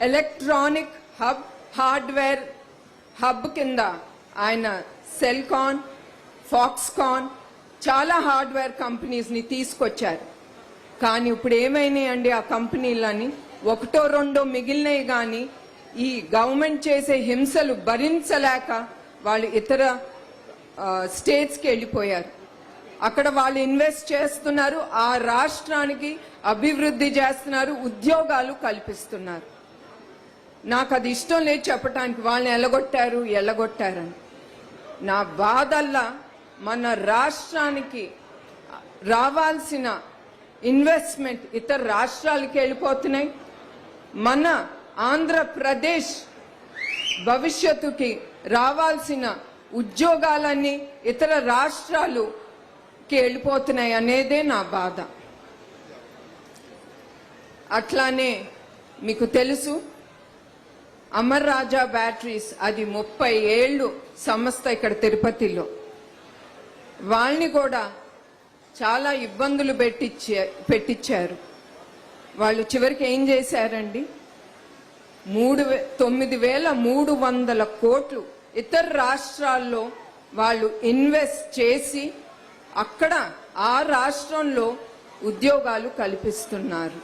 Electronic hub, hardware hub కింద ఆయన Celkon, Foxconn చాలా హార్డ్వేర్ కంపెనీస్ని తీసుకొచ్చారు. కానీ ఇప్పుడు ఏమైనాయండి ఆ కంపెనీలని? ఒకటో రెండో మిగిలినవి. కానీ ఈ గవర్నమెంట్ చేసే హింసలు భరించలేక వాళ్ళు ఇతర స్టేట్స్కి వెళ్ళిపోయారు. అక్కడ వాళ్ళు ఇన్వెస్ట్ చేస్తున్నారు, ఆ రాష్ట్రానికి అభివృద్ధి చేస్తున్నారు, ఉద్యోగాలు కల్పిస్తున్నారు. నాకు అది ఇష్టం లేదు చెప్పడానికి వాళ్ళని ఎల్లగొట్టారని. నా బాధల్లా మన రాష్ట్రానికి రావాల్సిన ఇన్వెస్ట్మెంట్ ఇతర రాష్ట్రాలకి వెళ్ళిపోతున్నాయి. మన ఆంధ్రప్రదేశ్ భవిష్యత్తుకి రావాల్సిన ఉద్యోగాలన్నీ ఇతర రాష్ట్రాలుకి వెళ్ళిపోతున్నాయి అనేదే నా బాధ. అట్లానే మీకు తెలుసు, అమర్ రాజా బ్యాటరీస్ అది 30 ఏళ్ళు సంస్థ ఇక్కడ తిరుపతిలో. వాళ్ళని కూడా చాలా ఇబ్బందులు పెట్టించారు. వాళ్ళు చివరికి ఏం చేశారండి? 9,300 కోట్లు ఇతర రాష్ట్రాల్లో వాళ్ళు ఇన్వెస్ట్ చేసి అక్కడ ఆ రాష్ట్రంలో ఉద్యోగాలు కల్పిస్తున్నారు.